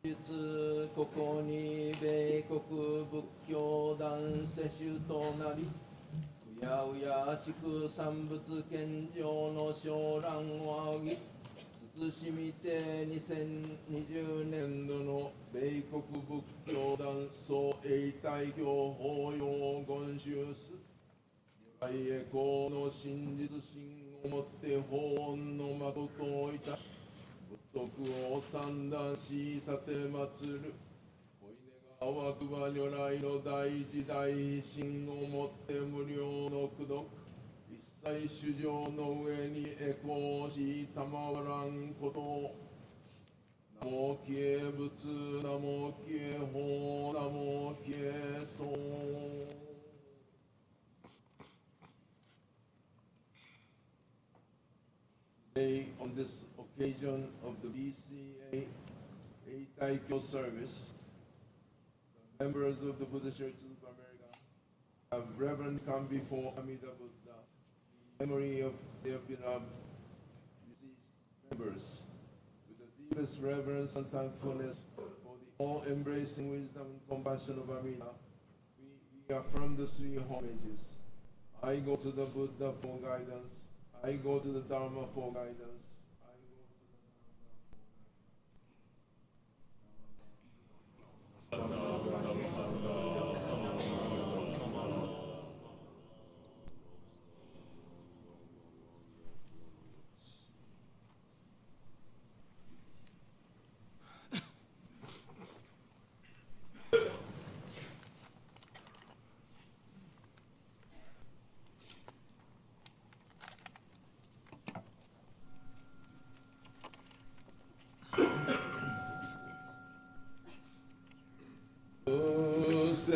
実ここに米国仏教団世宗となり、うやうやしく産物献上の昇覧を仰ぎ、慎みて2020年度の米国仏教団総永代教法要言宗す。如来へこの真実心をもって法恩の誠をいたし、仏徳を三段し立て祀る。お稲が枠は如来の大時代心をもって無料の功徳。一切主情の上に栄光したまわらんことを。ナモキエ仏、ナモキエ法、ナモキエ僧。Today, on this occasion of the BCA Taikyo service, the members of the Buddhist Church of America have reverently come before Amida Buddha, the memory of their beloved deceased members, with the deepest reverence and thankfulness for the all-embracing wisdom and compassion of Amida. We affirm the three homages. I go to the Buddha for guidance. I go to the Dharma for guidance. I go to the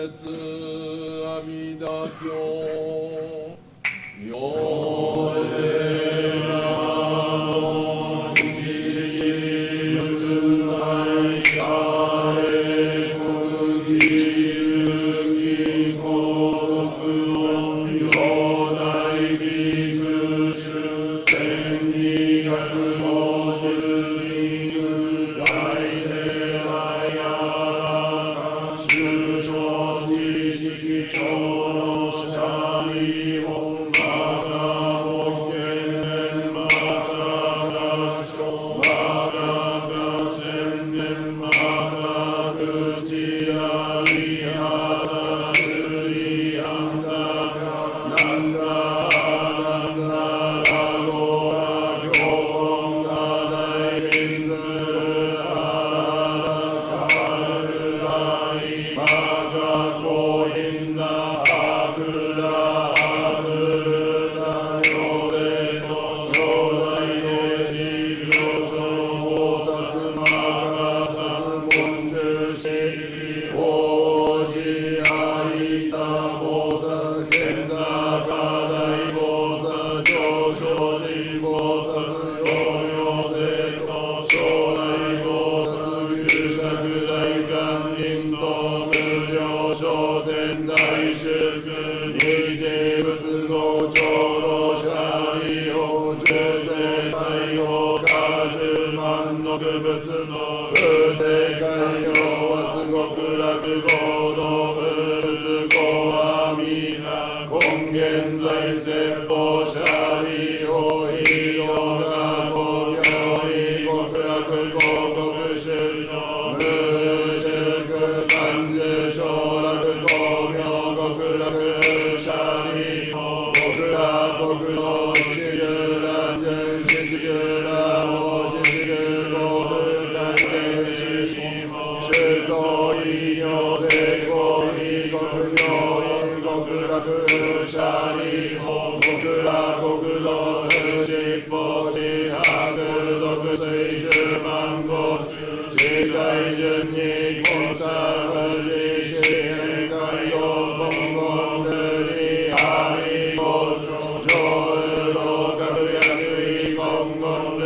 阿弥陀経よれなも一時仏在者へ国義孤独を両大ビク主1250人大聖来や主将知識長老者に本願ご見念またが小またが千年また口ありあたすりあんだなんだなんだらごら教本が大変ずあらかるらいまがこいんだあくらあくるだよでと将来で地行所をさすまがさすもんでし王子あいた菩薩賢太か大菩薩上昇寺菩薩養領でと将来菩薩牛釈大願人と無料商店大祝二次仏語長老者利法中世最後果樹万の仏の不正解業はすごく楽合同仏語阿弥陀根源在説法者利法非用が公共異国楽公国主の無祝感受奨楽公明極楽者利法極楽国の四十乱順四十羅法四十五不関係主相異業成功異国業異極楽者利法極楽国道執法自白独水十万語時代順に根差不自死変化用根本ルリハリゴ上老格薬医根本ル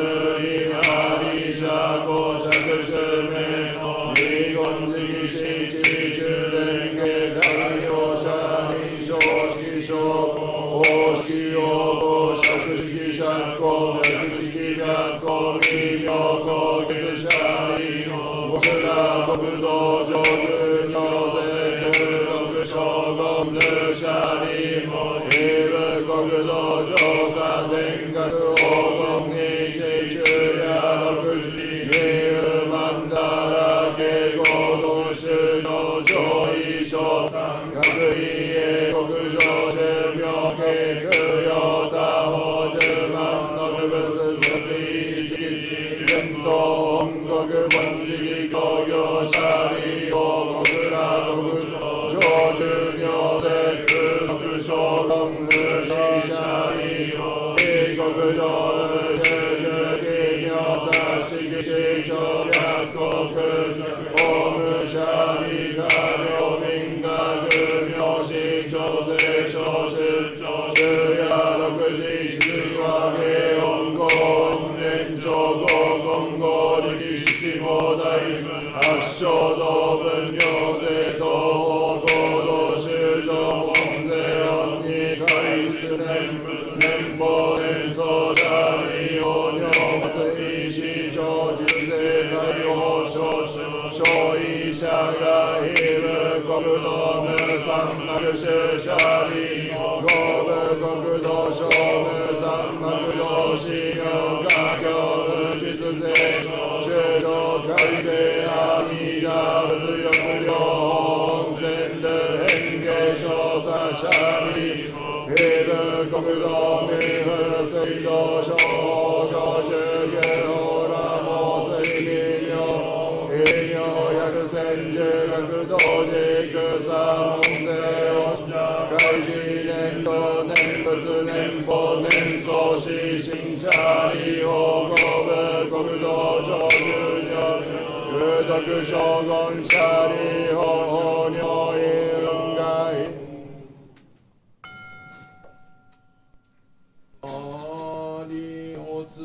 번지기 거겨 샤리오 거그라 거그 조준요 대그 거그쇼렁 시샤리오 이거그저 제제기며 사시기시저 약거그 오무샤리 가료민가 금요시 조세 조실 조스야로 그지 스와게 온고 낸조고 공고리기 시시보다이 아쇼도분 요대도 고도 실도 몽대 언니 가이스 냄보냄 소자리 오뇨마트 이시조 주세사요 쇼이샤가 히르 거르도메 삼마르시 샤리 고베 거르도 쇼메 삼마르도 시녀 가겨 지드세 쉐조 가이데 아미다 르여무려 온센드 행게쇼사 샤리 히르 거르도 메흐 세이도 쇼거제게 오라모 세이미며 야그센제가 그도지 그사몽대 원자 가이지넨도 넨버스 넨보 넨소시 싱샤리 오고베 고르도 조주저 그도 그쇼건 샤리 호뇨이 응가이 어리호즈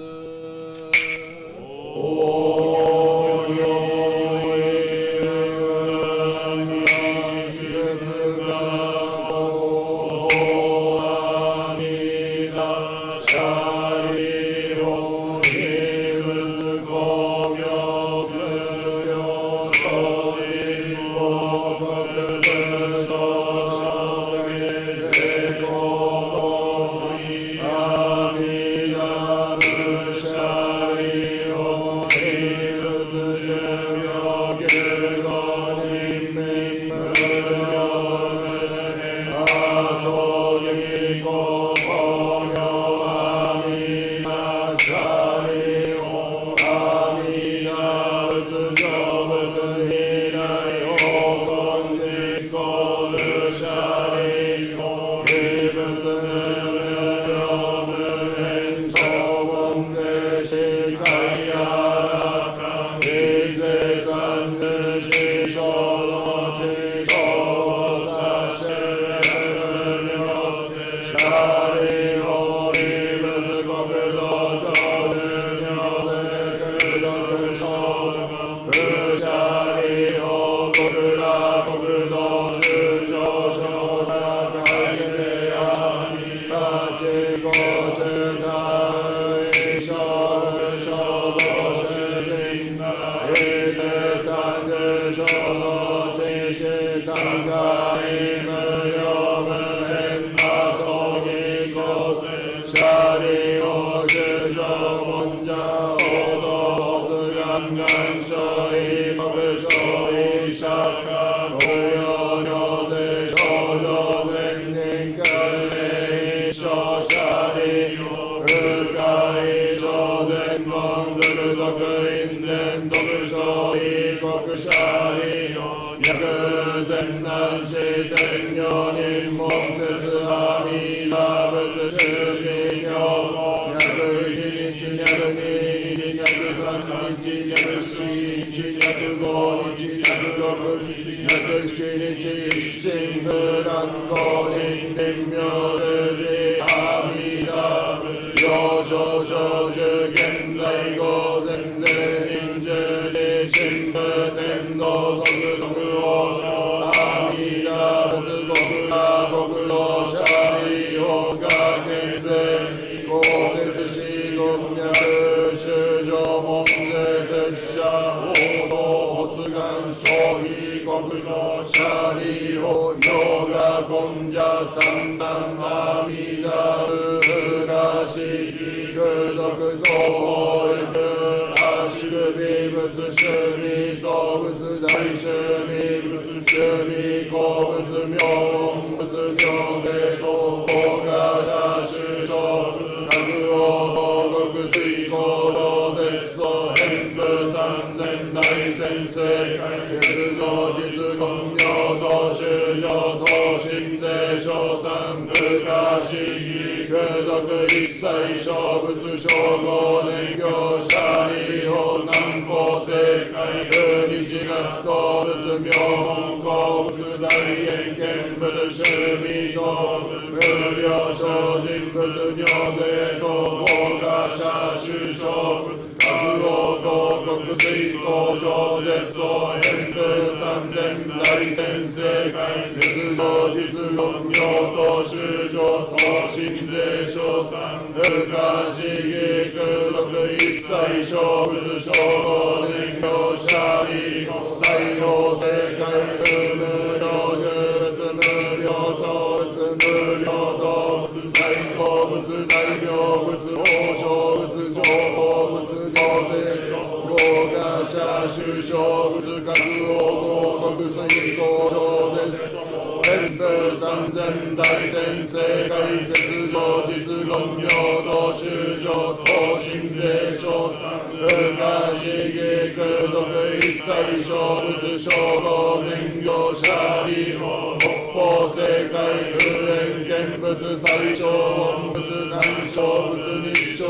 Hembe 三千大千世界実情実言行と修行と心霊称賛不可思議空毒一切小仏称号年行者利法南方世界空日学動物妙門鉱物大円見物趣味動物無料精進物尿税と豪華者首相各王道国水工場絶相変風三千大千世界実情実言行と修行と心税称賛不可思議空毒一切小仏称号年行者利大法世界無料有物無料創物無料動物大好物大病物宝生物情報物行税豪華者首相物各王国水工場です変風三千大千世界雪上実言行と修行と心税称賛不可思議空毒一切小物称号年行者利法北方世界空縁見物最小本物単小物日照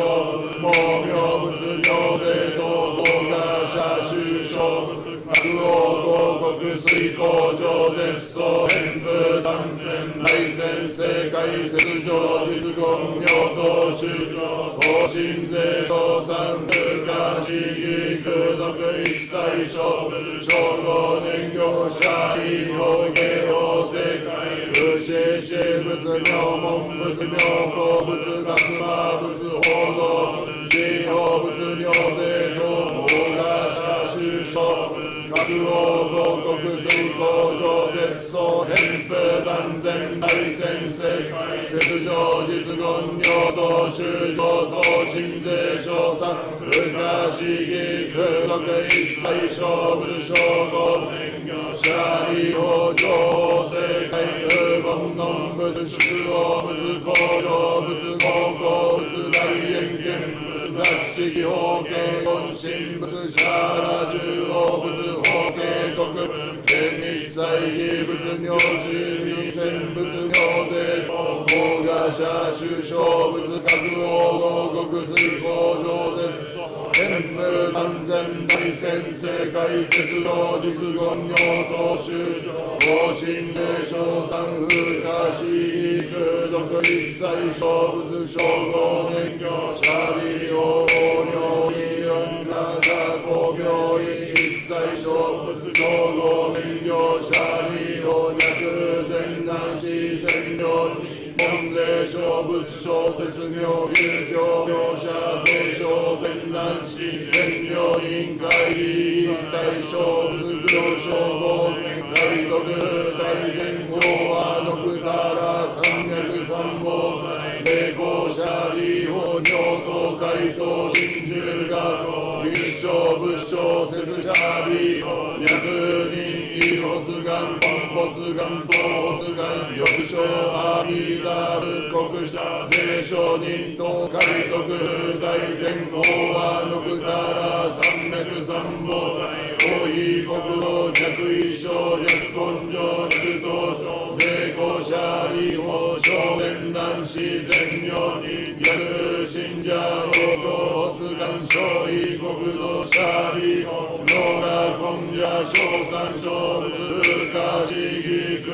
毛明物行税等豪華者首相各王広国水工場絶相変風三千大千世界雪上実言行と修行と心税称賛不可思議空毒一切小物称号年行者利法芸法世界不死死物妙門物妙高物学魔物法道地法物尿税等豪華者首相各王広国水工場絶相変風三千大千世界雪上実言行と修行と心税称賛不可思議空毒一切小物称号年行者利法情報世界無言論物宿王物工場物高校物大円見物雑式法系本心物者ら重王物法系国天一切義物尿子未戦物尿税豪華者首相物各王合国水工場です変風三千大千世界雪道実言行と修行心霊称賛不可思議空毒一切小物称号年行者利法尿意四学工業医一切小物称号年行者利法逆全難死全量門税小物小説妙流教妙者税小全難死全量人会議一切小物病小法大徳大天法はのくたら三脈三法霊光者利法尿等回答真珠学立正仏正説者利法脈人異発願本発願等発願欲生阿弥陀仏国者税商人等回徳大天法はのくたら三脈三法大非国土逆異生逆根性逆道税公者利法少年男子全妙に逆信者労働発願小異国土者利法ノーラ根者小三小物不可思議空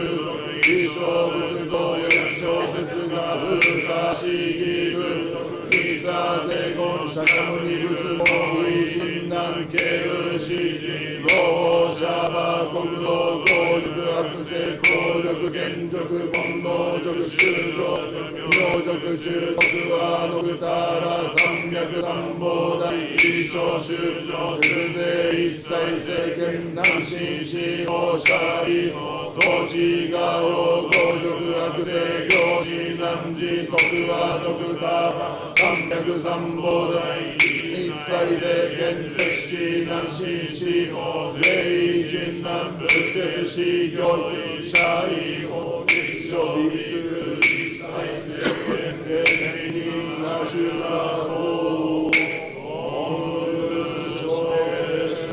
異小物道欲小説が不可思議空リサ税根釈迦牟尼仏も異人難形有志老者は国道公力悪性公力現俗煩悩俗修道明俗中国はのくたら三脈三宝大異小修道すで一切政権難心司法者利法地が王公俗悪性行事難事国はのくたら三脈三宝大一切政権摂氏難心司法税人難仏説師教育者利法立正一切政権平人な修羅法本仏小説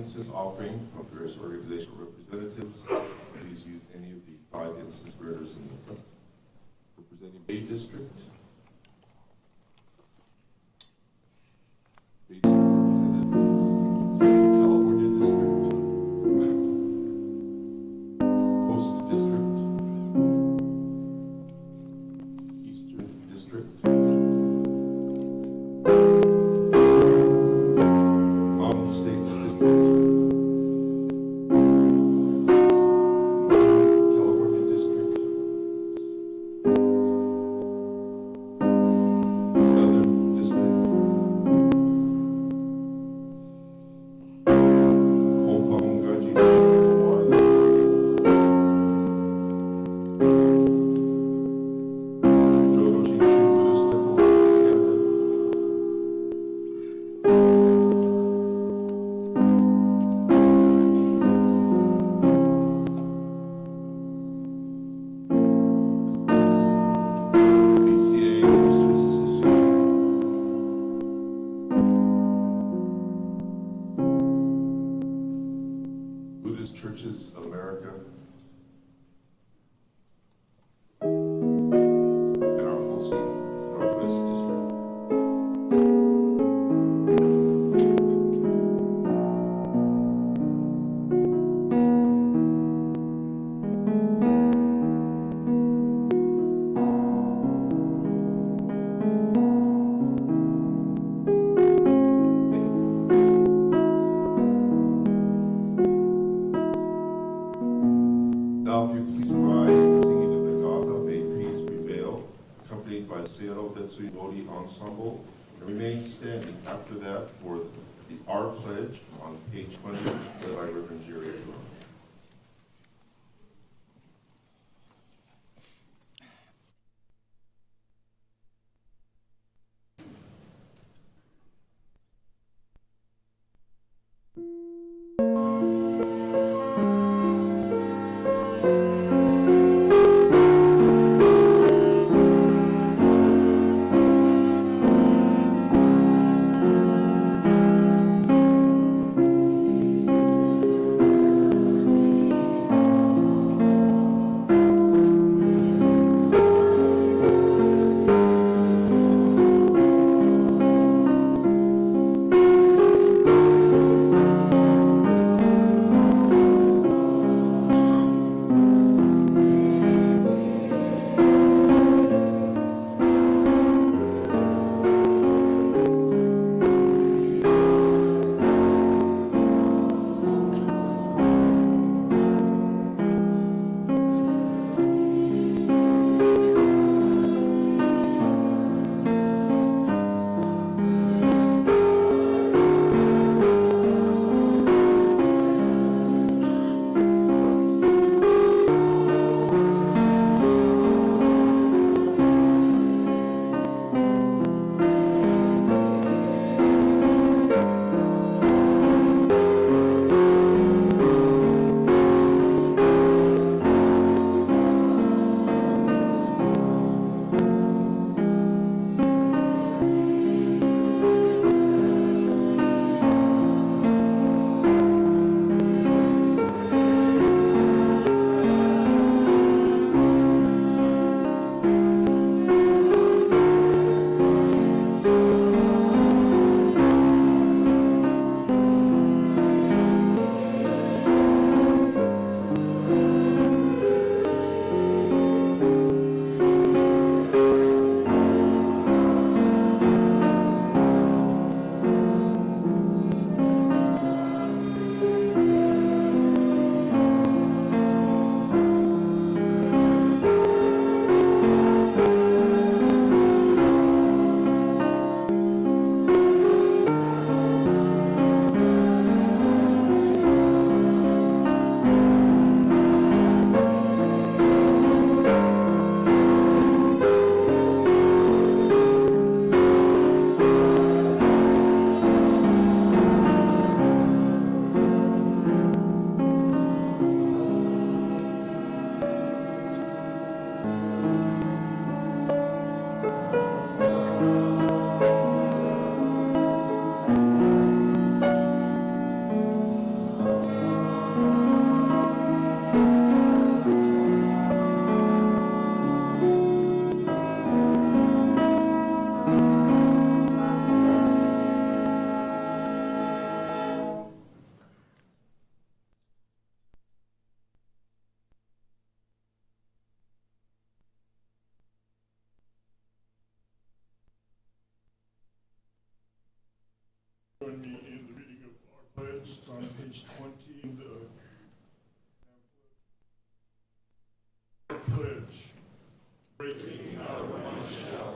incense offering from various organizational representatives. Please use any of the 5 incense burners in the front. Representing Bay District. Bay District representatives. Central California District. Coast District. Eastern District. Mountain States District. California District. Southern District. Hongkong-Gaji, Hawaii. Jodo-Shinshu Buddhist Temple, Canada. BCA Ministers Association. Buddhist Churches of America. And our mostly Northwest District. Now, if you please rise and sing into the Gatha, May Peace Prevail, accompanied by the Seattle Betsui Bodhi Ensemble, and remain standing after that for the Our Pledge on page 20, led by Reverend Jerry Edward. Join me in the reading of our pledge. It's on page 20 in the pamphlet. Pledge. Breaking out of my shell,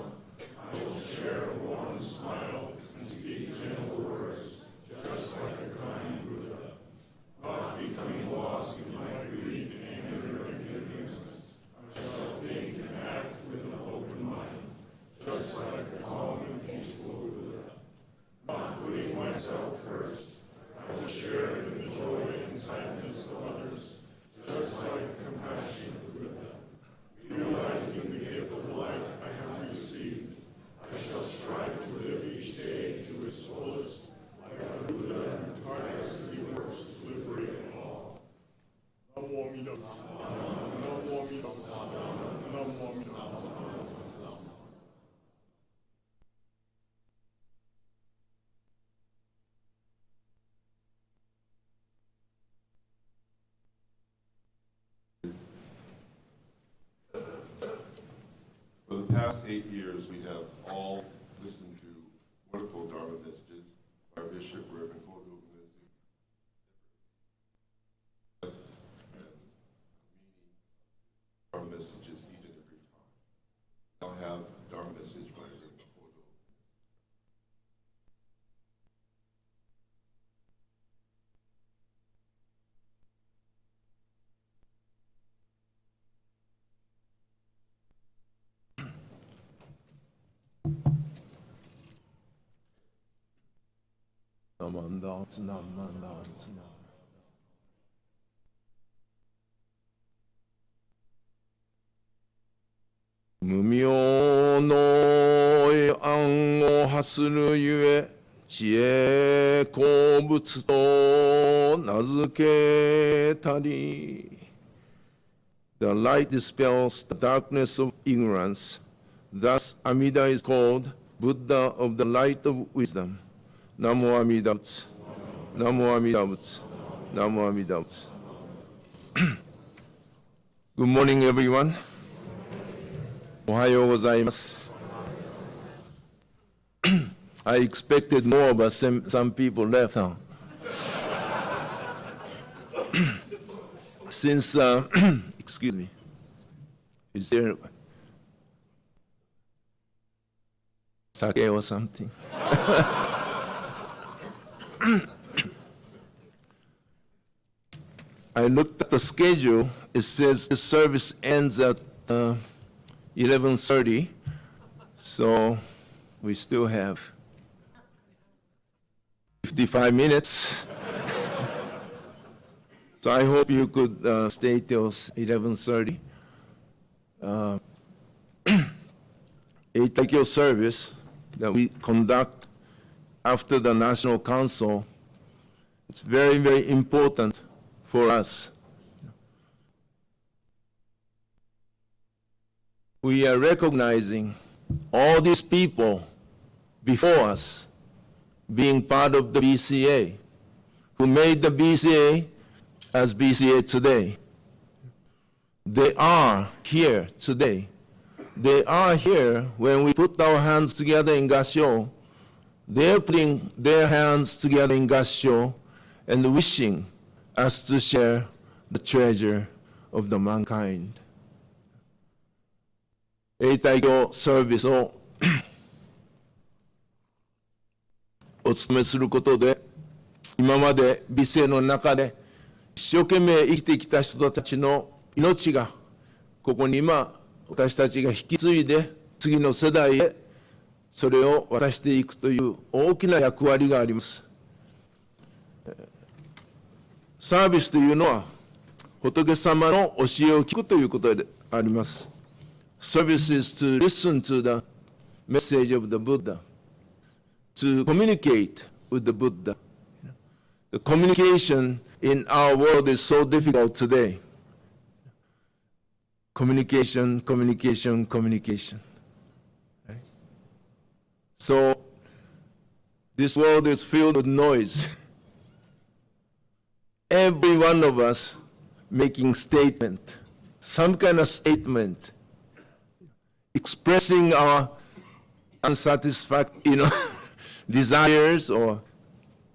I will share a warm smile and speak gentle words, just like a kind Buddha. Not becoming lost in my greed, anger, and ignorance, I shall think and act with an open mind, just like a calm and peaceful Buddha. Not putting myself first, I will share in the joy and sadness of others, just like compassionate Buddha. Realizing the gift of life I have received, I shall strive to live each day to its fullest, like a Buddha who tirelessly works to liberate all. Namo Amida Butsu. Namo Amida Butsu. Namo Amida Butsu. For the past 8 years, we have all listened to wonderful Dharma messages by our Bishop, Reverend Kodo Umezu. And meaning Dharma messages each and every time. I'll have Dharma message by Reverend Kodo.無明の案を発するゆえ、知恵好物と名付けたり。The light dispels the darkness of ignorance. Thus, Amida is called Buddha of the light of wisdom. Namo Amida Butsu. Namo Amida Butsu. Namo Amida Butsu. Good morning, everyone. Ohayo gozaimasu. I expected more, but some people left. Since, excuse me, is there sake or something? I looked at the schedule. It says the service ends at 11:30, so we still have 55 minutes. So I hope you could stay till 11:30. Eitakyo service that we conduct after the National Council, it's very, very important for us. We are recognizing all these people before us being part of the BCA, who made the BCA as BCA today. They are here today. They are here when we put our hands together in Gassho. They're putting their hands together in Gassho and wishing us to share the treasure of the mankind. 永代教サービスをお務めすることで、今まで美声の中で一生懸命生きてきた人たちの命がここに今私たちが引き継いで次の世代へそれを渡していくという大きな役割があります。サービスというのは仏様の教えを聞くということであります。Service is to listen to the message of the Buddha, to communicate with the Buddha. The communication in our world is so difficult today. Communication, communication, communication. Right? So, this world is filled with noise. Every one of us making statement, some kind of statement, expressing our unsatisfied, desires or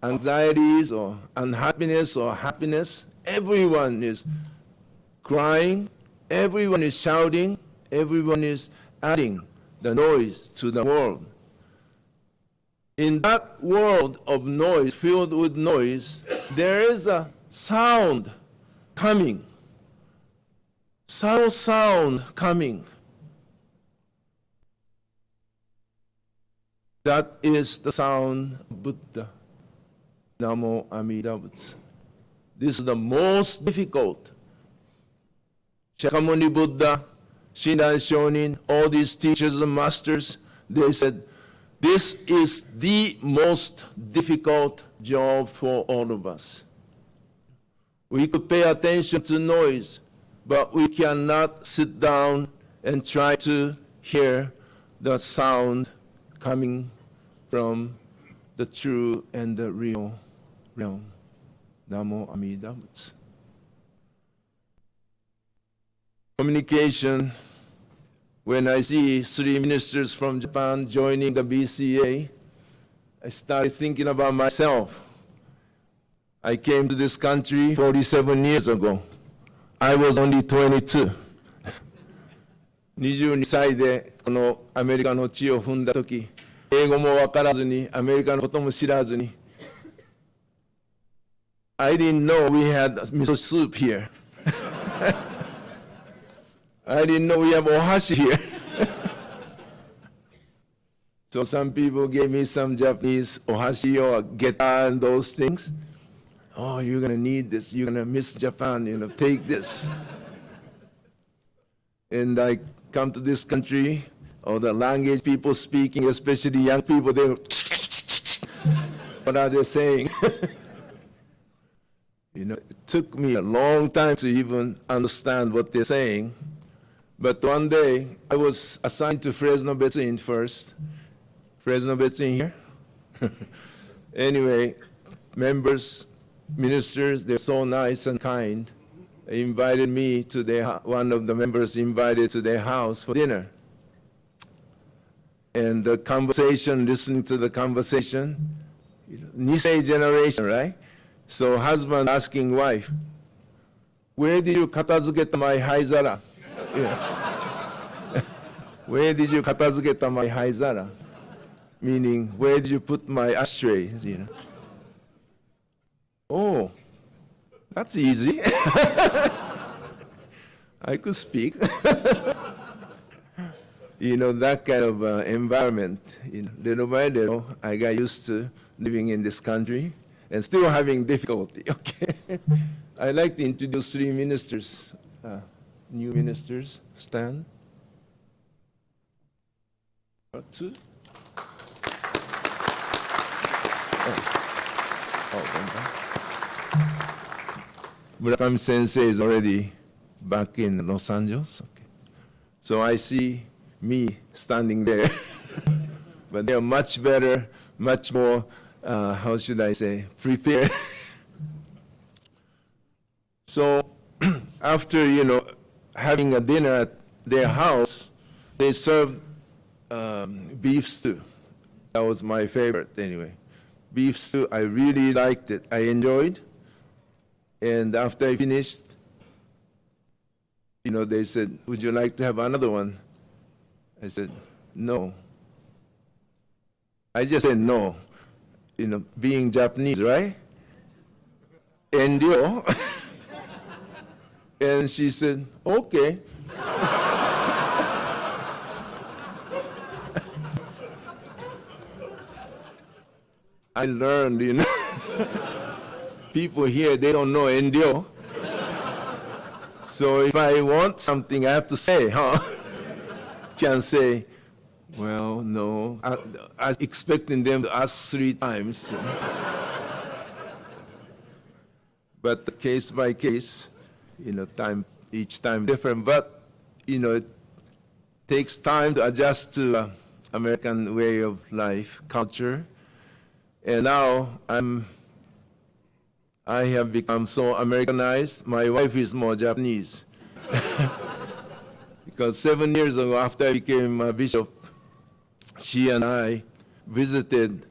anxieties or unhappiness or happiness. Everyone is crying, everyone is shouting, everyone is adding the noise to the world. In that world of noise, filled with noise, there is a sound coming. Sound coming. That is the sound of Buddha. Namo Amida Butsu. This is the most difficult. Shakyamuni Buddha, Shinran Shonin, all these teachers and masters, they said, this is the most difficult job for all of us. We could pay attention to noise, but we cannot sit down and try to hear the sound coming from the true and the real realm. Namo Amida Butsu. Communication. When I see 3 ministers from Japan joining the BCA, I started thinking about myself. I came to this country 47 years ago. I was only 22. 22歳でこのアメリカの地を踏んだとき、英語もわからずに、アメリカのことも知らずに、I didn't know we had miso soup here. I didn't know we have ohashi here. So some people gave me some Japanese ohashi or geta and those things. Oh, you're going to need this. You're going to miss Japan, take this. And I come to this country, all the language people speaking, especially young people, they what are they saying? It took me a long time to even understand what they're saying. But one day, I was assigned to Fresno Betsin first. Fresno Betsin here? Anyway, members, ministers, they're so nice and kind. They invited me to one of the members invited to their house for dinner. And the conversation, listening to the conversation, Nisei generation, right? So husband asking wife, where did you katazuketa my haizara? Where did you katazuketa my haizara? Meaning, where did you put my ashtrays? Oh, that's easy. I could speak. That kind of environment. Little by little, I got used to living in this country and still having difficulty. Okay, I'd like to introduce 3 ministers, new ministers. Stand. 2. Murakami Sensei is already back in Los Angeles. Okay. So I see me standing there. But they're much better, much more, how should I say, prepared. So after, having a dinner at their house, they served beef stew. That was my favorite anyway. Beef stew, I really liked it. I enjoyed. And after I finished, they said, would you like to have another one? I said, no. I just said no. Being Japanese, right? Enryo. And she said, okay. I learned, people here, they don't know enryo. So if I want something, I have to say, huh? Can't say, well, no. I was expecting them to ask 3 times. But case by case, each time different. But, it takes time to adjust to American way of life, culture. And now I have become so Americanized. My wife is more Japanese. Because 7 years ago, after I became a bishop, she and I visited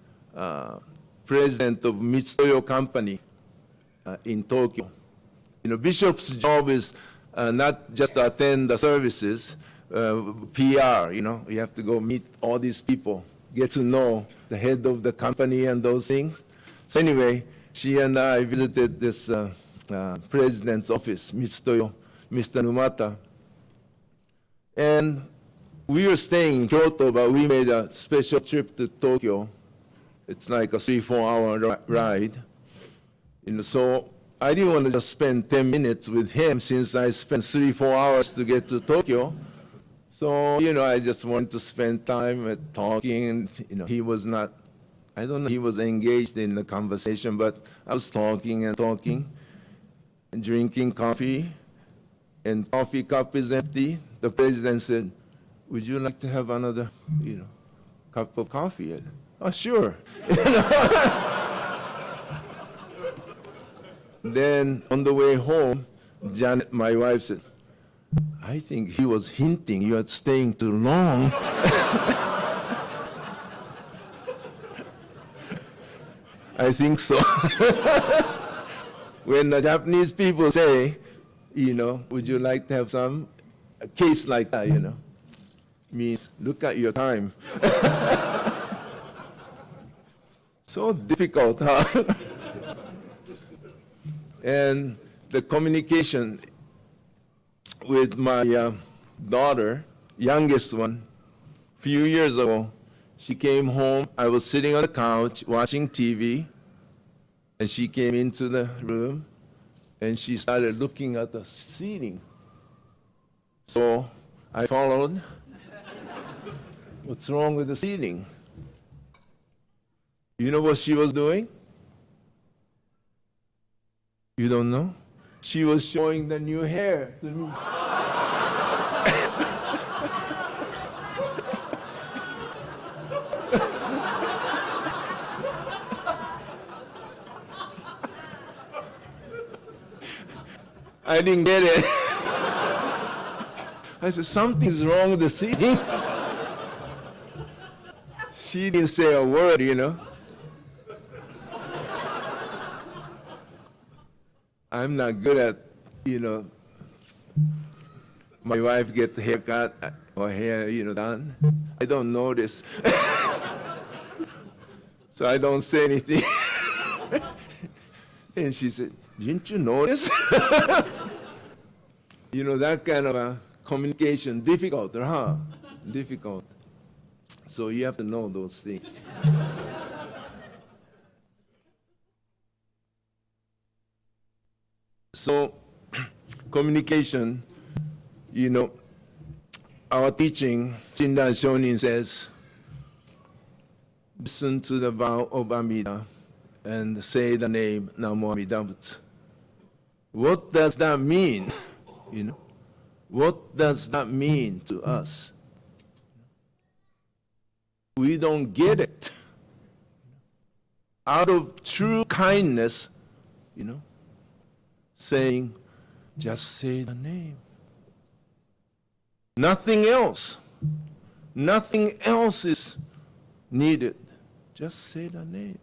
president of Mitsuyo Company in Tokyo. You know, bishop's job is not just to attend the services, PR, you know, you have to go meet all these people, get to know the head of the company and those things. So anyway, she and I visited this president's office, Mitsuyo, Mr. Numata. And we were staying in Kyoto, but we made a special trip to Tokyo. It's like a 3-4 hour ride. You know, so I didn't want to just spend 10 minutes with him since I spent 3-4 hours to get to Tokyo. So, you know, I just wanted to spend time talking, and, you know, he was not, I don't know, he was engaged in the conversation, but I was talking and drinking coffee, and coffee cup is empty. The president said, "Would you like to have another, you know, cup of coffee?" Oh, sure. Then on the way home, Janet, my wife, said, "I think he was hinting you are staying too long." I think so. When the Japanese people say, you know, "Would you like to have some?" A case like that, you know, means look at your time. So difficult, huh? And the communication with my daughter, youngest one, a few years ago, she came home. I was sitting on the couch watching TV, and she came into the room, and she started looking at the ceiling. So I followed. What's wrong with the ceiling? You know what she was doing? You don't know? She was showing the new hair to me. I didn't get it. I said, "Something's wrong with the ceiling." She didn't say a word, you know. I'm not good at, you know, my wife get the haircut or hair, you know, done. I don't notice. So I don't say anything. And she said, "Didn't you notice?" You know, that kind of communication, difficult, huh? Difficult. So you have to know those things. So communication, you know, our teaching, Shinran Shonin says, listen to the vow of Amida and say the name Namo Amida Butsu. What does that mean? You know, what does that mean to us? We don't get it. Out of true kindness, you know, saying, just say the name. Nothing else. Nothing else is needed. Just say the name.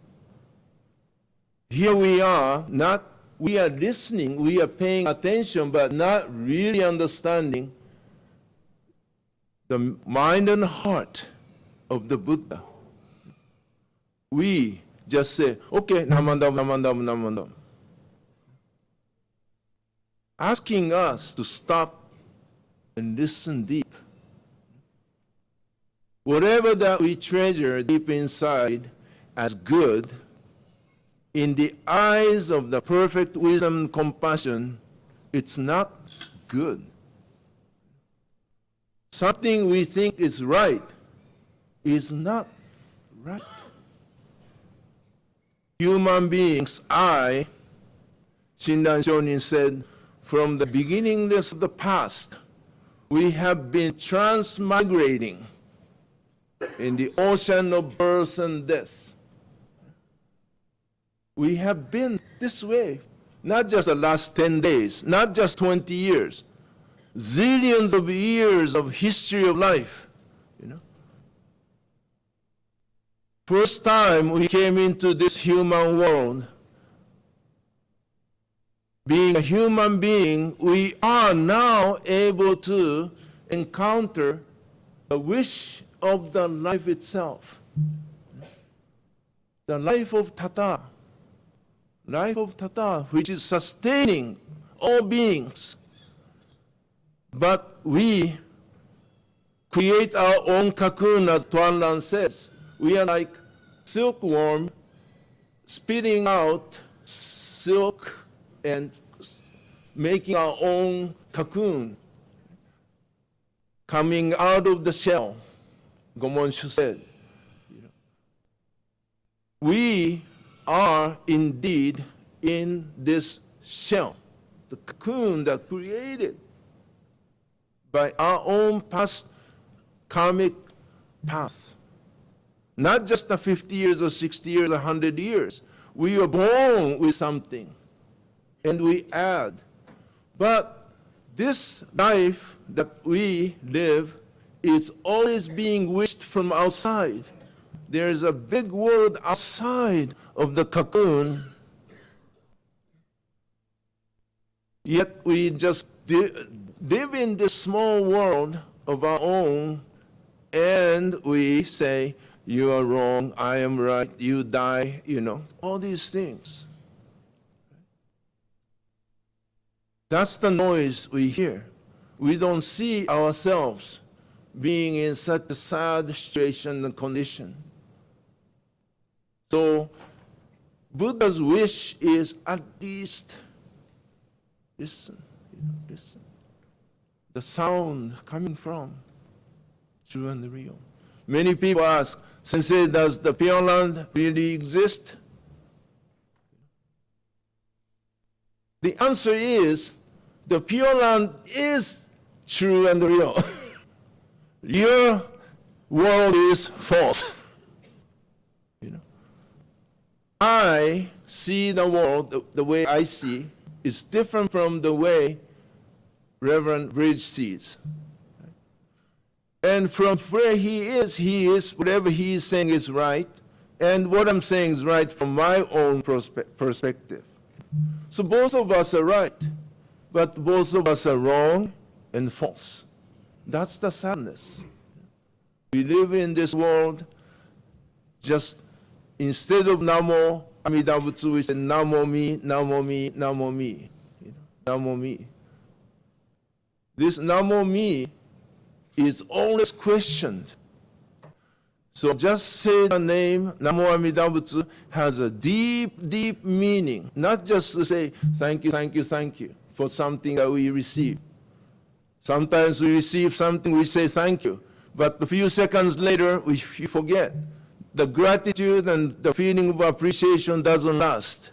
Here we are listening, we are paying attention, but not really understanding the mind and heart of the Buddha. We just say, okay, namandam, namandam, namandam. Asking us to stop and listen deep. Whatever that we treasure deep inside as good, in the eyes of the perfect wisdom and compassion, it's not good. Something we think is right is not right. Human beings, Shinran Shonin said, from the beginningless of the past, we have been transmigrating in the ocean of birth and death. We have been this way, not just the last 10 days, not just 20 years, zillions of years of history of life, you know. First time we came into this human world, being a human being, we are now able to encounter the wish of the life itself. The life of Tata, which is sustaining all beings. But we create our own cocoon, as Tuan Lan says. We are like silkworm spitting out silk and making our own cocoon, coming out of the shell, Gomonshu said. We are indeed in this shell, the cocoon that created by our own past karmic path. Not just the 50 years or 60 years or 100 years. We are born with something, and we add. But this life that we live is always being wished from outside. There is a big world outside of the cocoon, yet we just live in this small world of our own, and we say, you are wrong, I am right, you die, all these things. That's the noise we hear. We don't see ourselves being in such a sad situation and condition. So Buddha's wish is at least listen. The sound coming from true and real. Many people ask, Sensei, does the Pure Land really exist? The answer is, the Pure Land is true and real. Your world is false. I see the world the way I see is different from the way Reverend Bridge sees. And from where he is, whatever he is saying is right, and what I'm saying is right from my own perspective. So both of us are right, but both of us are wrong and false. That's the sadness. We live in this world, just instead of Namo Amida Butsu, we say Namo me, Namo me, Namo me. Namo me. This Namo me is always questioned. So just say the name Namo Amida Butsu has a deep, deep meaning. Not just to say thank you, thank you, thank you for something that we receive. Sometimes we receive something, we say thank you, but a few seconds later we forget. The gratitude and the feeling of appreciation doesn't last.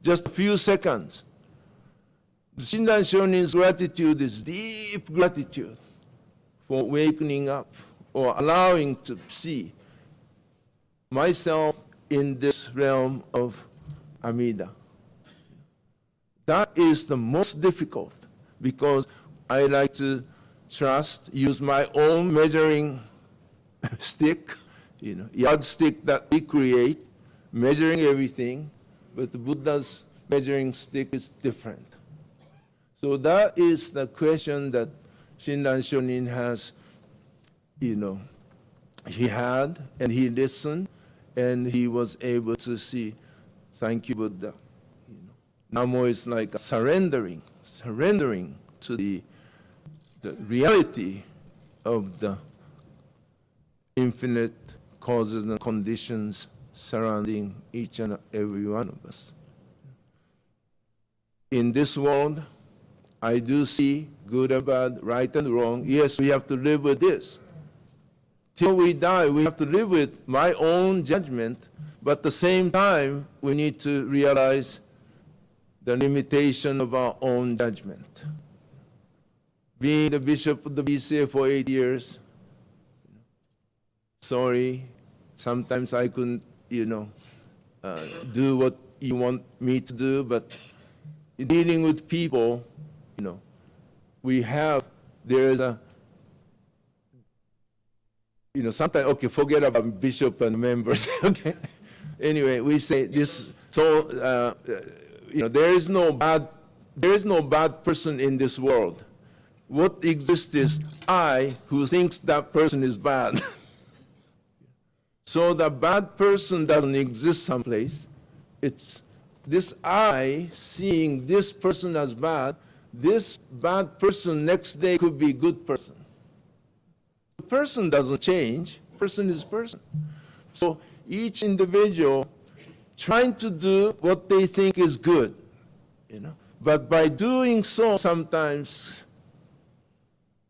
Just a few seconds. The Shinran Shonin's gratitude is deep gratitude for wakening up or allowing to see myself in this realm of Amida. That is the most difficult, because I like to use my own measuring stick, yardstick that we create, measuring everything, but the Buddha's measuring stick is different. So that is the question that Shinran Shonin has, he had, and he listened, and he was able to see, thank you, Buddha. Namo is like surrendering to the reality of the infinite causes and conditions surrounding each and every one of us. In this world, I do see good and bad, right and wrong. Yes, we have to live with this. Till we die, we have to live with my own judgment, but at the same time, we need to realize the limitation of our own judgment. Being the bishop of the BCA for 8 years, sorry, sometimes I couldn't, do what you want me to do, but dealing with people, there's a sometimes, okay, forget about bishop and members, okay? Anyway, we say this, so, there is no bad person in this world. What exists is I who thinks that person is bad. So the bad person doesn't exist someplace. It's this I seeing this person as bad. This bad person next day could be good person. The person doesn't change. Person is person. So each individual trying to do what they think is good, But by doing so, sometimes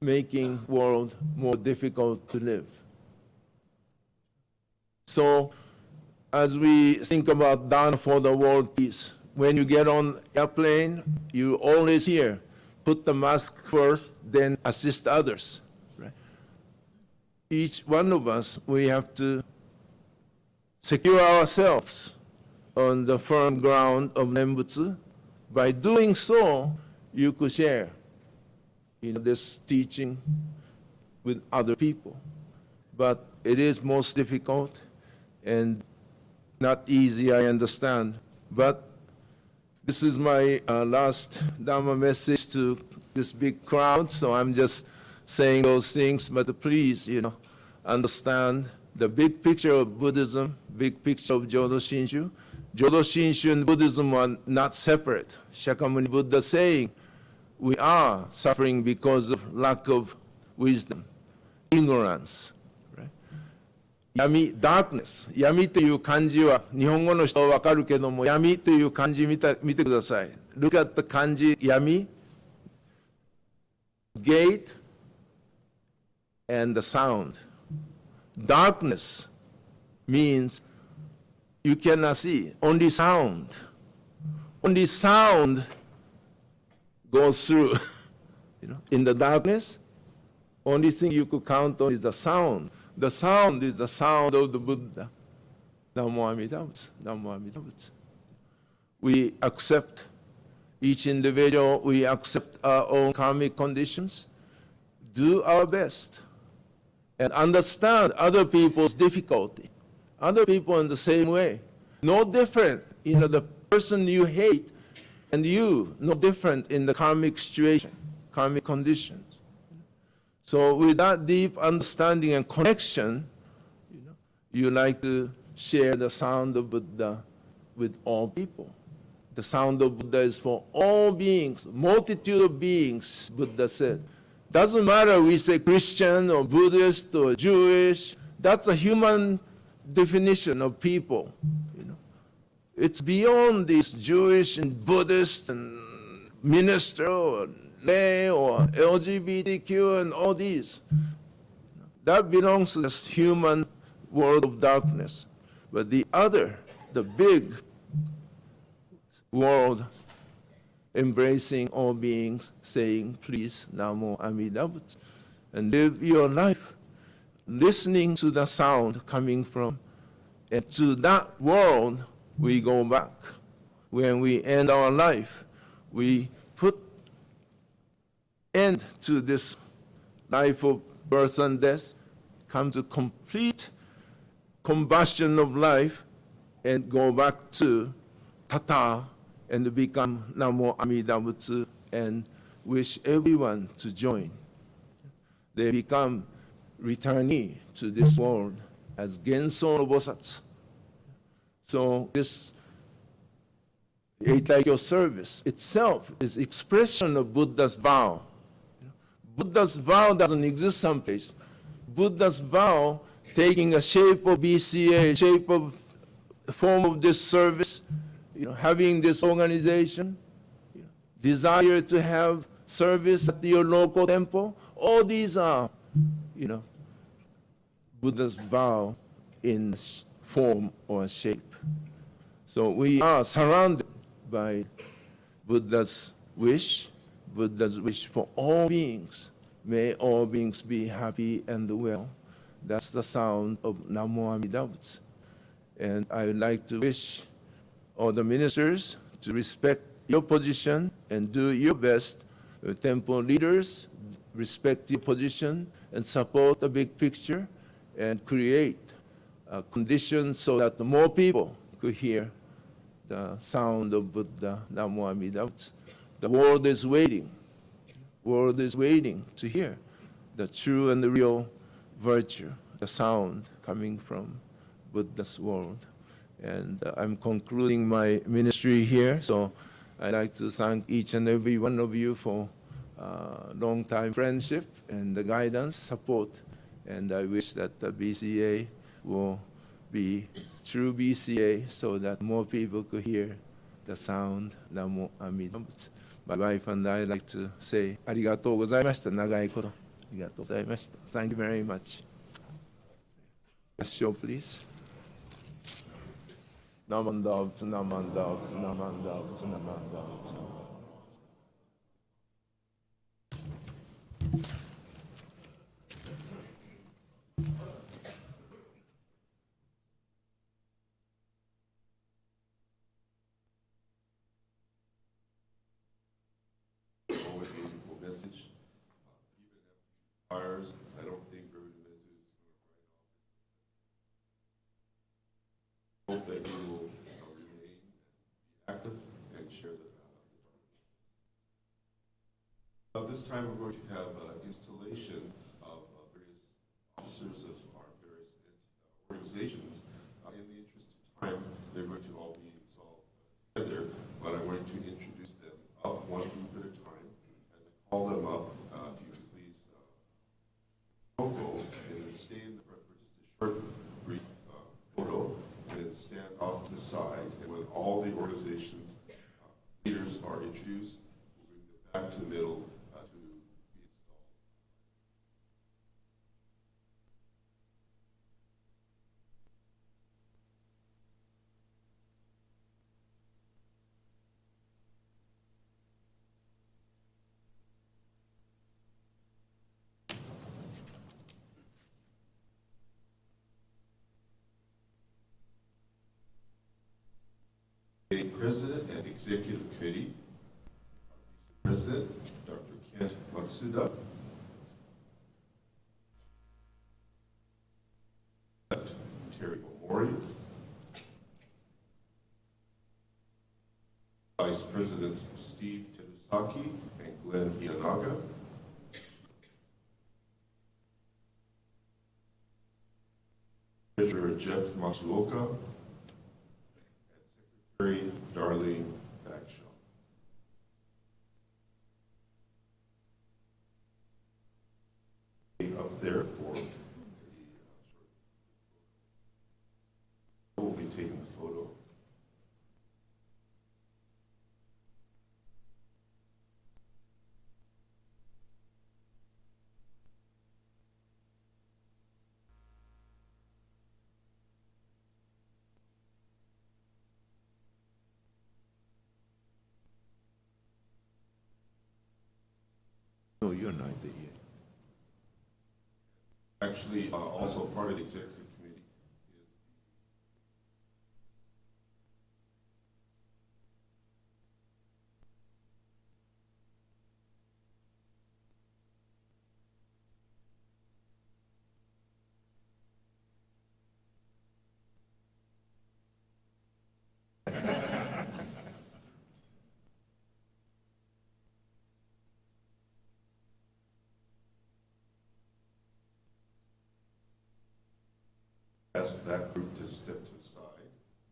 making world more difficult to live. So as we think about done for the world peace, when you get on airplane, you always hear, put the mask first, then assist others. Right? Each one of us, we have to secure ourselves on the firm ground of Nembutsu. By doing so, you could share this teaching with other people. But it is most difficult and not easy, I understand. But this is my last Dhamma message to this big crowd, so I'm just saying those things. But please, understand the big picture of Buddhism, big picture of Jodo Shinshu. Jodo Shinshu and Buddhism are not separate. Shakyamuni Buddha saying, we are suffering because of lack of wisdom, ignorance. Yami, darkness. Yami という漢字は日本語の人はわかるけども、闇という漢字見てください。Look at the 漢字、闇、gate, and the sound. Darkness means you cannot see, only sound. Only sound goes through. In the darkness, only thing you could count on is the sound. The sound is the sound of the Buddha. Namo Amida Butsu, Namo Amida Butsu. We accept each individual, we accept our own karmic conditions, do our best, and understand other people's difficulty. Other people in the same way. No different, the person you hate and you, no different in the karmic situation, karmic conditions. So with that deep understanding and connection, you like to share the sound of Buddha with all people. The sound of Buddha is for all beings, multitude of beings, Buddha said. Doesn't matter we say Christian or Buddhist or Jewish, that's a human definition of people. It's beyond this Jewish and Buddhist and minister or lay or LGBTQ and all these. That belongs to this human world of darkness. But the other, the big world embracing all beings, saying, please, Namo Amida Butsu, and live your life listening to the sound coming from, and to that world we go back. When we end our life, we put end to this life of birth and death, come to complete combustion of life, and go back to Tata and become Namo Amida Butsu and wish everyone to join. They become returnee to this world as Genso no Bosatsu. So this Eitai-kyo service itself is expression of Buddha's vow. Buddha's vow doesn't exist someplace. Buddha's vow taking a shape of BCA, shape of form of this service, having this organization, desire to have service at your local temple, all these are, Buddha's vow in form or shape. So we are surrounded by Buddha's wish for all beings. May all beings be happy and well. That's the sound of Namo Amida Butsu. And I would like to wish all the ministers to respect your position and do your best. Temple leaders, respect your position and support the big picture and create conditions so that more people could hear the sound of Buddha, Namo Amida Butsu. The world is waiting. World is waiting to hear the true and the real virtue, the sound coming from Buddha's world. And I'm concluding my ministry here, so I'd like to thank each and every one of you for long-time friendship and the guidance, support, and I wish that the BCA will be true BCA so that more people could hear the sound, Namo Amida Butsu. My wife and I like to say, ありがとうございました。長いこと。ありがとうございました。Thank you very much. Show, please. Namanda Butsu, Namanda Butsu, Namanda Butsu, Namanda Butsu. Always meaningful message. Even after fires, I don't think Reverend Mizu is going to write off. Hope that he will remain, be active, and share the this time we're going to have installation of various officers of our various organizations. In the interest of time, they're going to all be installed together, but I'm going to introduce them up one group at a time. As I call them up, if you could please go and then stay in the front for just a short, brief photo, and then stand off to the side. And when all the organizations leaders are introduced, we'll bring them back to the middle to be installed. President and Executive Committee, President Dr. Kent Matsuda, Terry Omori, Vice President Steve Terasaki and Glenn Iyanaga, Treasurer Jeff Matsuoka, Secretary Darlene Bagshaw. Up there for the we'll be taking the photo. No, you're not there yet. Actually, also part of the executive committee is ask that group to step to the side.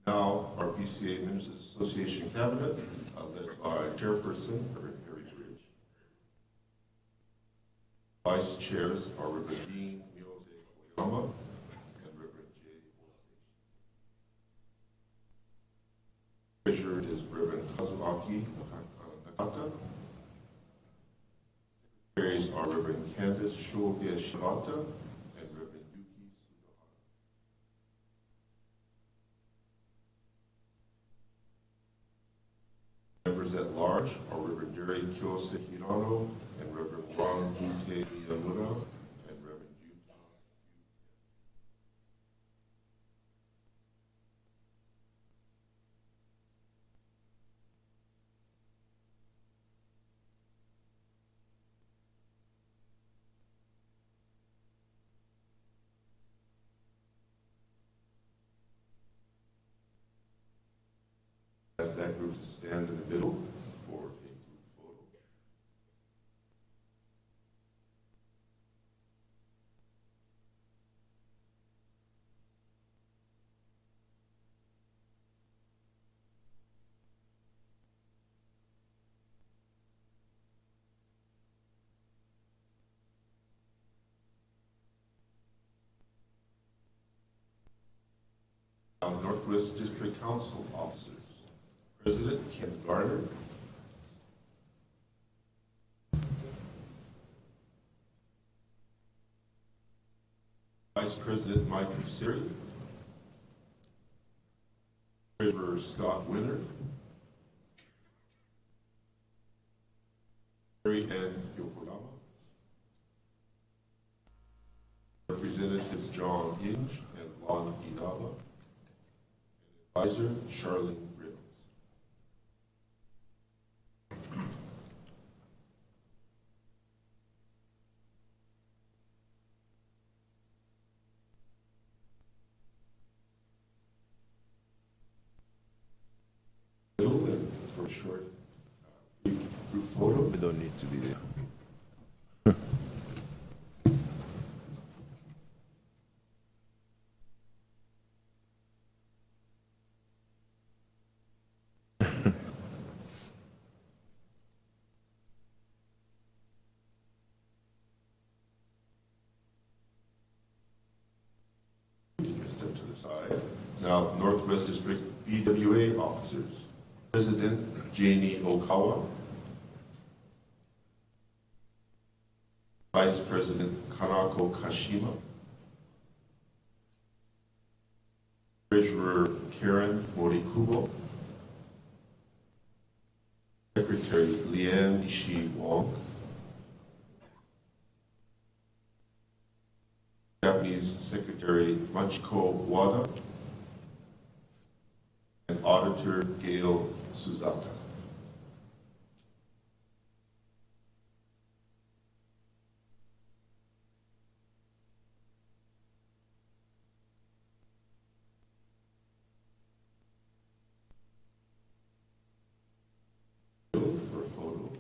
Now, our BCA Ministers Association Cabinet, led by Chairperson Reverend Harry Bridge. Vice Chairs are Reverend Dean Miyose Oyama and Reverend Jay Osei. Treasurer is Reverend Kazuaki Nakata. Secretaries are Reverend Candace Shoge Shibata and Reverend Yuki Sugahara. Members at large are Reverend Jerry Kyose Hirano and Reverend Ron Bute Miyamura and Reverend Yuta. Ask that group to stand in the middle for a group photo. Now, Northwest District Council officers. President Ken Garner. Vice President Mike Siri. Treasurer Scott Winter. Mary Ann Yokoyama. Representatives John Inge and Lon Inaba. Advisor Charlene Reynolds. Middle and for a short group photo. We don't need to be there. You can step to the side. Now, Northwest District BWA officers. President Janie Okawa. Vice President Kanako Kashima. Treasurer Karen Morikubo. Secretary Leanne Ishii Wong. Japanese Secretary Machiko Wada. And Auditor Gail Suzaka. For a photo.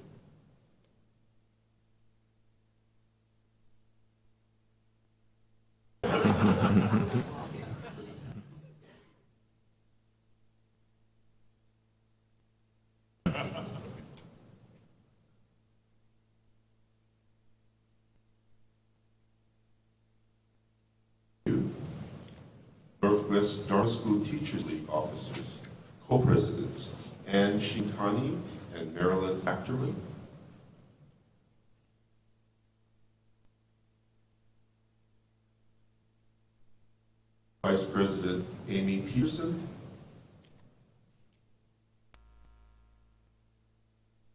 Northwest Dharma School Teachers League officers, co-presidents Ann Shintani and Marilyn Ackerman. Vice President Amy Peterson.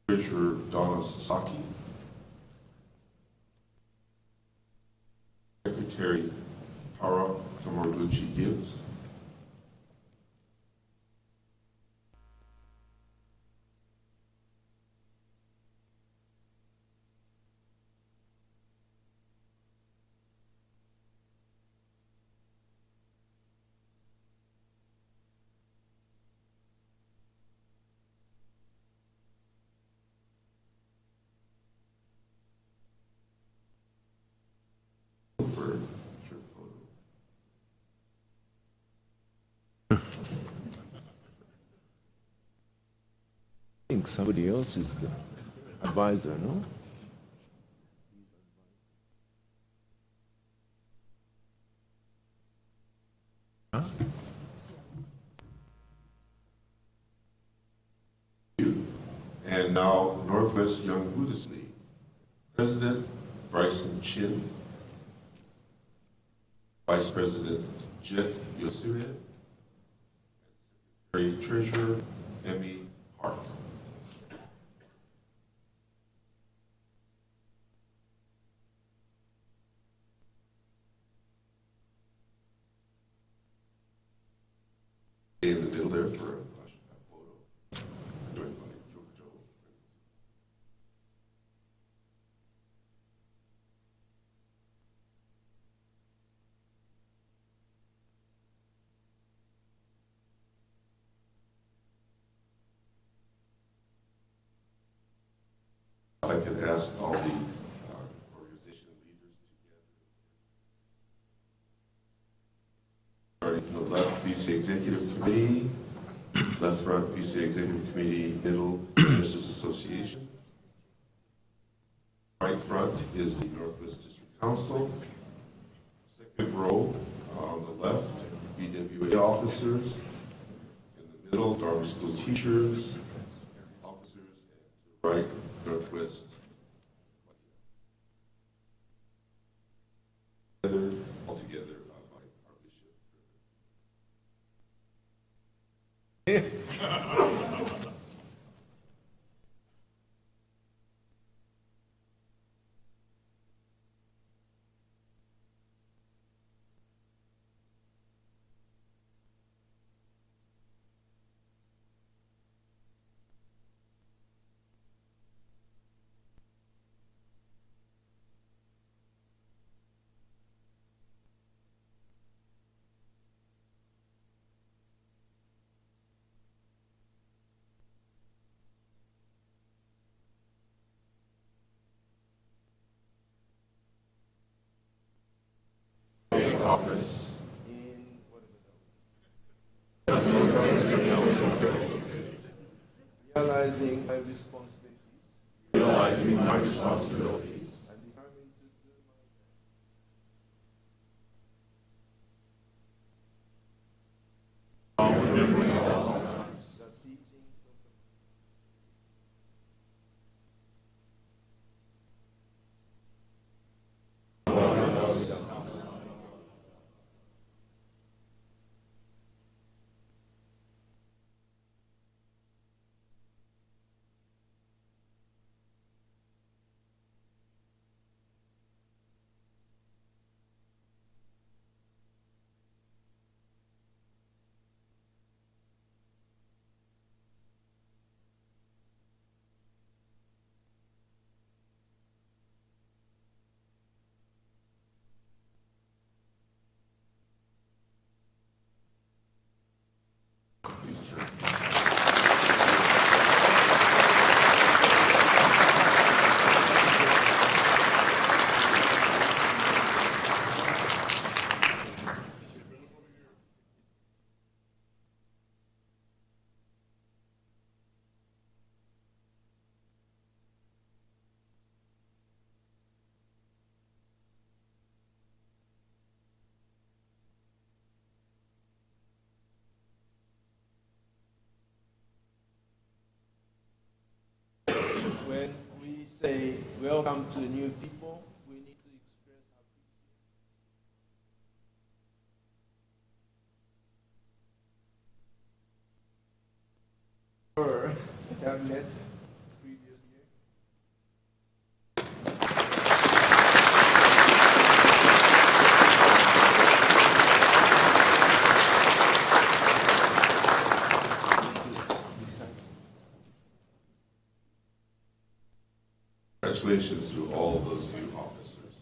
Treasurer Donna Sasaki. Secretary Tara Tomoguchi Gibbs. For your photo. I think somebody else is the advisor, no? Huh? And now, Northwest Young Buddhist League. President Bryson Chin. Vice President Jet Yosue. Secretary Treasurer Emmy Park. In the middle there for a photo. Joined by Joe. ask all the organization leaders together. Starting from the left, BCA Executive Committee, left front, BCA Executive Committee, middle, Ministers Association. Right front is the Northwest District Council. Second row on the left, BWA officers. In the middle, Dartmouth School teachers, officers, and to the right, Northwest. All together by our bishop. Office. Realizing my responsibilities. Realizing my responsibilities. And determined to do my Remembering at all best. The teachings of the when we say welcome to new people, we need to express our have met previous year. Congratulations to all of those new officers.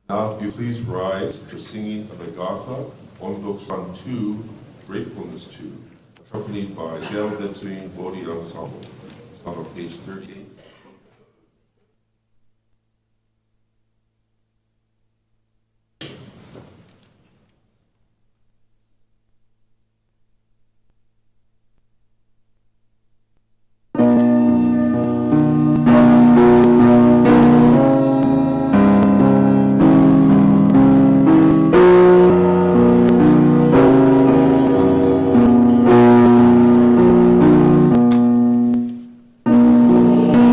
Now, if you please rise for singing of the Gatha, Ondoksan 2, Gratefulness 2, accompanied by Seattle Betswing Bodhi Ensemble. It's found on page 38. Oh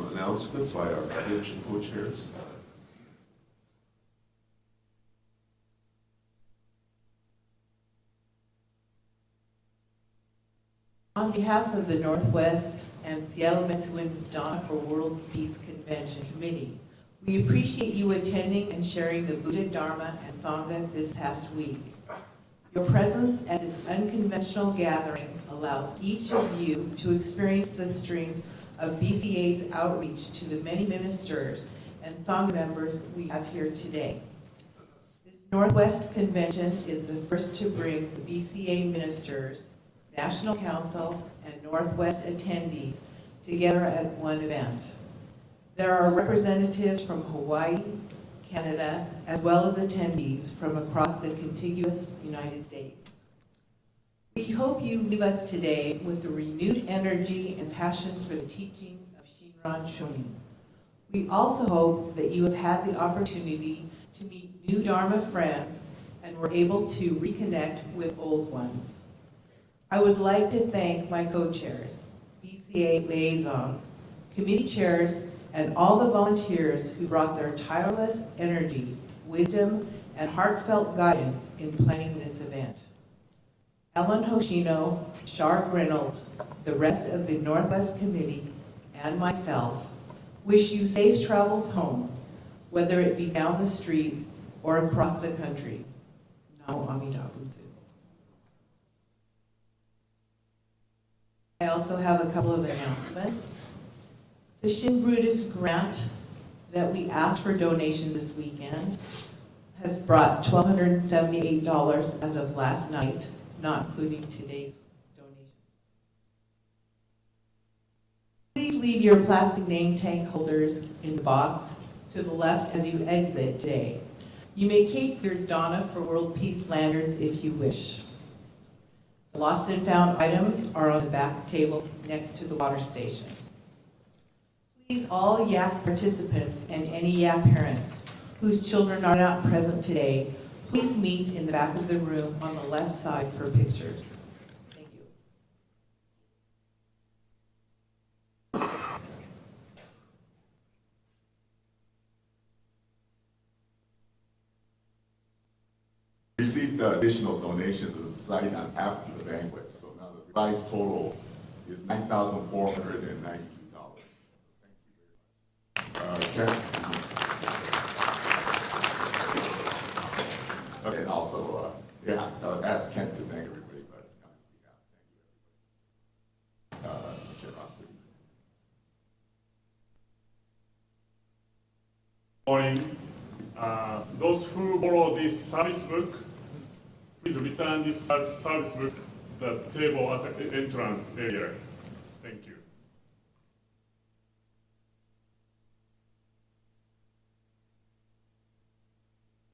some announcements by our convention co-chairs. On behalf of the Northwest and Seattle Metswin's Donna for World Peace Convention Committee, we appreciate you attending and sharing the Buddha, Dharma, and Sangha this past week. Your presence at this unconventional gathering allows each of you to experience the strength of BCA's outreach to the many ministers and Sangha members we have here today. This Northwest Convention is the first to bring the BCA ministers, National Council, and Northwest attendees together at one event. There are representatives from Hawaii, Canada, as well as attendees from across the contiguous United States. We hope you leave us today with the renewed energy and passion for the teachings of Shinran Shonin. We also hope that you have had the opportunity to meet new Dharma friends and were able to reconnect with old ones. I would like to thank my co-chairs, BCA liaisons, committee chairs, and all the volunteers who brought their tireless energy, wisdom, and heartfelt guidance in planning this event. Ellen Hoshino, Shark Reynolds, the rest of the Northwest Committee, and myself wish you safe travels home, whether it be down the street or across the country. Namo Amida Butsu. I also have a couple of announcements. The Shin Buddhist grant that we asked for donation this weekend has brought $1,278 as of last night, not including today's donation. Please leave your plastic name tag holders in the box to the left as you exit today. You may keep your Donna for World Peace lanterns if you wish. The lost and found items are on the back table next to the water station. Please, all YAC participants and any YAC parents whose children are not present today, please meet in the back of the room on the left side for pictures. Thank you. Received additional donations of Zaidan after the banquet, so now the revised total is $9,492. Thank you very much. Kent. Okay, and also, ask Kent to thank everybody, but on his behalf, thank you, everybody. Chair Rossi. Morning. Those who borrow this service book, please return this service book the table at the entrance area. Thank you.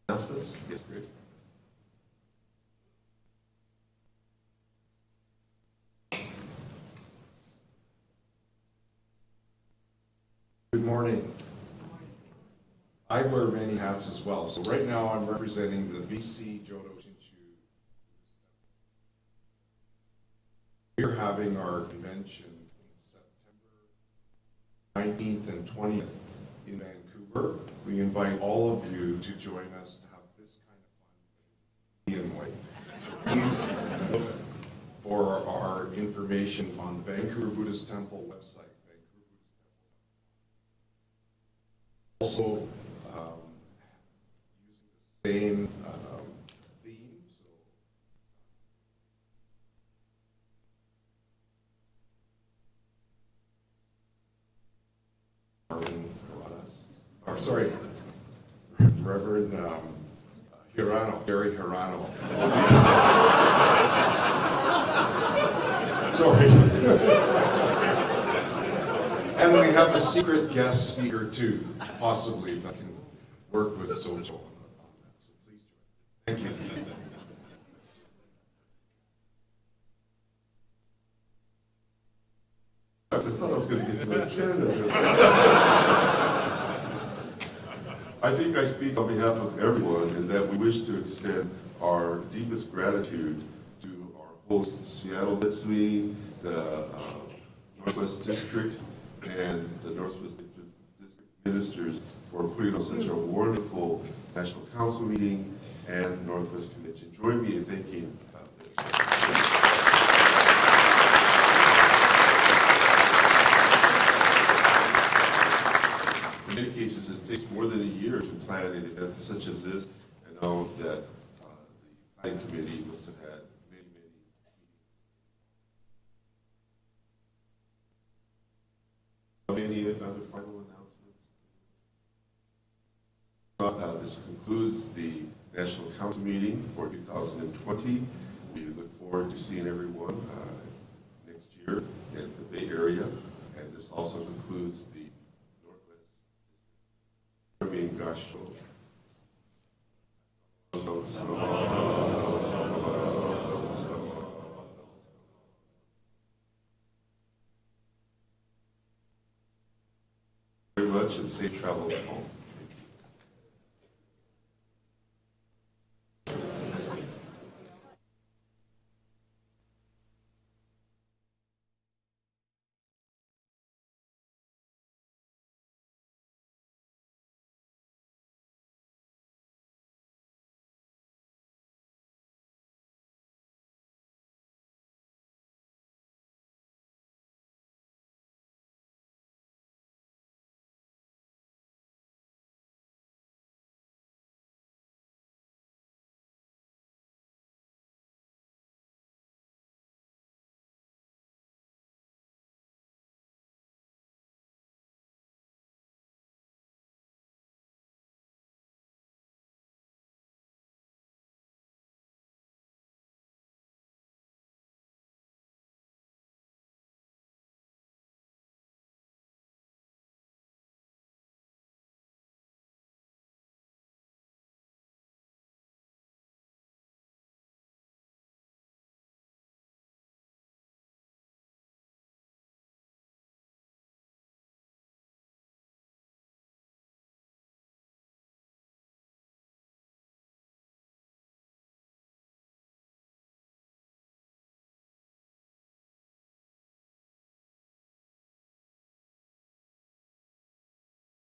Announcements? Yes, great. Good morning. I wear many hats as well. So right now I'm representing the BC Jodo Shinshu. We're having our convention in September 19th and 20th in Vancouver. We invite all of you to join us to have this kind of fun in way. So please look for our information on the Vancouver Buddhist Temple website. Also, using the same theme. Reverend Hirano, Gary Hirano. Sorry. And we have a secret guest speaker too, possibly, if I can work with Sojo on that. So please join. Thank you. I thought I was going to get to agenda. I think I speak on behalf of everyone in that we wish to extend our deepest gratitude to our host, Seattle Mitsui, the Northwest District, and the Northwest District Ministers for putting on such a wonderful National Council meeting and Northwest Convention. Join me in thanking them. In many cases, it takes more than a year to plan an event such as this. I know that the planning committee must have had many meetings. Any other final announcements? This concludes the National Council meeting for 2020. We look forward to seeing everyone next year in the Bay Area, and this also concludes the very much and safe travels home.